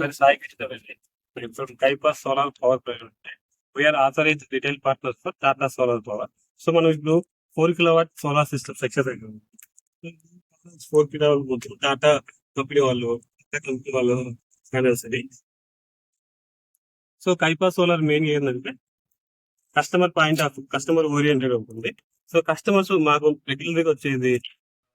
మరి Sai Krishna Reddy from Kaipa Solar Power Plant. We are authorized retail partners for Tata Solar Power. So మనం ఇప్పుడు 4 kilowatt solar system section 4 kilowatt Tata company వాళ్ళు panels అది. So Kaipa solar main ఏంటంటే customer point of customer oriented ఉంటుంది. So customers మాకు regular గా వచ్చేది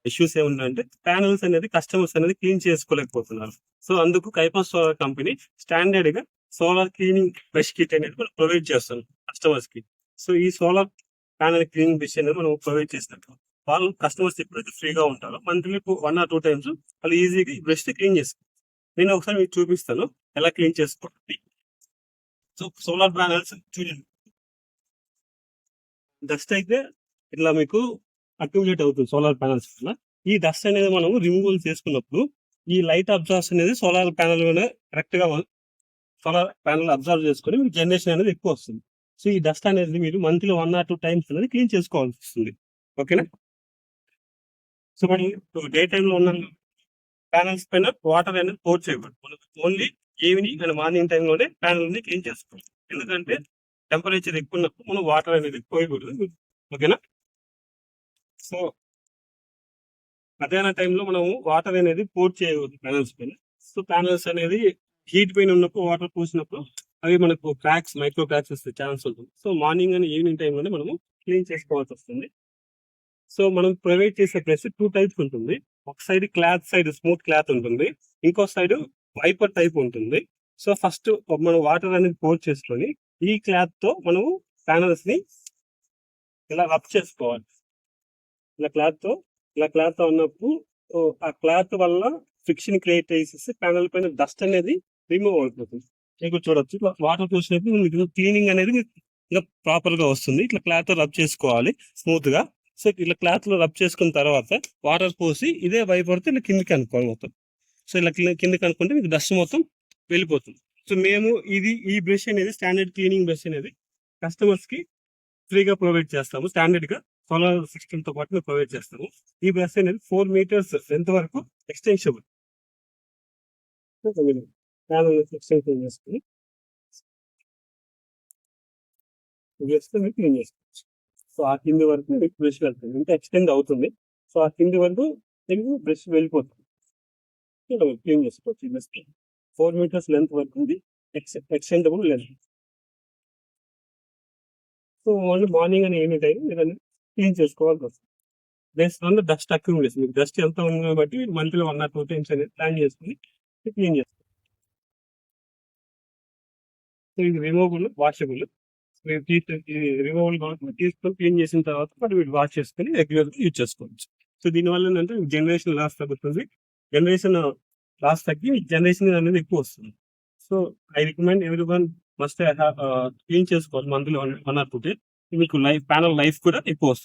issues ఏముందంటే ప్యానల్స్ అనేది కస్టమర్స్ అనేది క్లీన్ చేసుకోలేకపోతున్నారు. సో అందుకు కైపా సోలార్ కంపెనీ స్టాండర్డ్ గా సోలార్ క్లీనింగ్ బ్రష్ కిట్ అనేది మనం ప్రొవైడ్ చేస్తాం కస్టమర్స్ కి. సో ఈ సోలార్ ప్యానల్ క్లీనింగ్ బ్రష్ అనేది మనం ప్రొవైడ్ చేసినట్టు వాళ్ళు కస్టమర్స్ ఎప్పుడైతే ఫ్రీగా ఉంటారో మంత్లీ 1 or 2 times వాళ్ళు ఈజీగా ఈ బ్రష్ క్లీన్ చేసుకోవాలి. నేను ఒకసారి మీకు చూపిస్తాను ఎలా క్లీన్ చేసుకోవాలి. సో సోలార్ ప్యానల్స్ చూడండి, డస్ట్ అయితే ఇట్లా మీకు అక్యుములేట్ అవుతుంది సోలార్ ప్యానల్స్ వల్ల. ఈ డస్ట్ అనేది మనం రిమూవల్ చేసుకున్నప్పుడు ఈ లైట్ అబ్జర్వ్స్ అనేది సోలార్ ప్యానల్ కరెక్ట్ గా సోలార్ ప్యానల్ అబ్జర్వ్ చేసుకుని మీకు జనరేషన్ అనేది ఎక్కువ వస్తుంది. సో ఈ డస్ట్ అనేది మీరు మంత్లీ 1 or 2 times అనేది క్లీన్ చేసుకోవాల్సి వస్తుంది. ఓకేనా? సో మనం డే టైమ్ లో ఉన్న ప్యానల్స్ పైన వాటర్ అనేది పోర్ చేయకూడదు. మనకు ఓన్లీ ఈవినింగ్ అండ్ మార్నింగ్ టైంలోనే ప్యానల్ ని క్లీన్ చేసుకోవాలి. ఎందుకంటే టెంపరేచర్ ఎక్కువ ఉన్నప్పుడు మనం వాటర్ అనేది పోయకూడదు. ఓకేనా? సో మధ్యాహ్న టైంలో మనము వాటర్ అనేది పోర్ చేయకూడదు ప్యానల్స్ పైన. సో ప్యానల్స్ అనేది హీట్ పైన ఉన్నప్పుడు వాటర్ పోసినప్పుడు అవి మనకు క్రాక్స్, మైక్రో క్రాక్స్ వస్తే ఛాన్స్ ఉంటుంది. సో మార్నింగ్ అండ్ ఈవినింగ్ టైంలోనే మనము క్లీన్ చేసుకోవాల్సి వస్తుంది. సో మనం ప్రొవైడ్ చేసే ప్లేస్ 2 types ఉంటుంది. ఒక side cloth side smooth cloth ఉంటుంది, ఇంకో సైడ్ వైపర్ టైప్ ఉంటుంది. సో ఫస్ట్ మనం వాటర్ అనేది పోర్ చేసుకొని ఈ క్లాత్ తో మనము ప్యానల్స్ ని ఇలా రబ్ చేసుకోవాలి. ఇలా క్లాత్ తో ఉన్నప్పుడు ఆ క్లాత్ వల్ల ఫిక్షన్ క్రియేట్ చేసేసి ప్యానల్ పైన డస్ట్ అనేది రిమూవ్ అయిపోతుంది. మీకు చూడొచ్చు ఇట్లా వాటర్ పోసినప్పుడు మీకు క్లీనింగ్ అనేది ఇంకా ప్రాపర్ గా వస్తుంది. ఇట్లా క్లాత్ రబ్ చేసుకోవాలి స్మూత్ గా. సో ఇలా క్లాత్ లో రబ్ చేసుకున్న తర్వాత వాటర్ పోసి ఇదే వైపడితే ఇలా కిందకి అనుకోవాలి మొత్తం. సో ఇలా కిందకి అనుకుంటే మీకు డస్ట్ మొత్తం వెళ్ళిపోతుంది. సో మేము ఈ బ్రష్ అనేది స్టాండర్డ్ క్లీనింగ్ బ్రష్ అనేది కస్టమర్స్ కి ఫ్రీగా ప్రొవైడ్ చేస్తాము. స్టాండర్డ్ గా సోలార్ సిస్టమ్ తో పాటు మేము ప్రొవైడ్ చేస్తాము. ఈ బ్రష్ అనేది 4 meters లెంత్ వరకు ఎక్స్టెన్షబుల్. ఎక్స్టెన్షన్ చేసుకుని క్లీన్ చేసుకోవచ్చు. సో ఆ కింది వరకు మీకు బ్రష్ వెళ్తుంది, ఇంకా ఎక్స్టెండ్ అవుతుంది. సో ఆ కింది వరకు మీకు బ్రష్ వెళ్ళిపోతుంది. క్లీన్ చేసుకోవచ్చు. ఈ బ్రష్ 4 meters లెంత్ వరకు ఇది extendable length. So only morning and evening time మీరు క్లీన్ చేసుకోవాల్సి వస్తుంది. Based on the dust accumulation. మీకు డస్ట్ ఎంత ఉందో బట్టి మంత్లీ 1 or 2 times అనేది ప్లాన్ చేసుకుని క్లీన్ చేస్తారు. సో ఇది రిమూవబుల్, వాషబుల్. రిమూవబుల్ కాబట్టి తీసుకొని క్లీన్ చేసిన తర్వాత మరి వీటి వాష్ చేసుకుని రెగ్యులర్ గా యూజ్ చేసుకోవచ్చు. సో దీనివల్ల ఏంటంటే జనరేషన్ లాస్ తగ్గుతుంది. జనరేషన్ లాస్ తగ్గి జనరేషన్ అనేది ఎక్కువ వస్తుంది. So I recommend everyone must clean చేసుకోవాలి మంత్లీ 1 or 2 days. మీకు ప్యానల్ లైఫ్ కూడా ఎక్కువ వస్తుంది.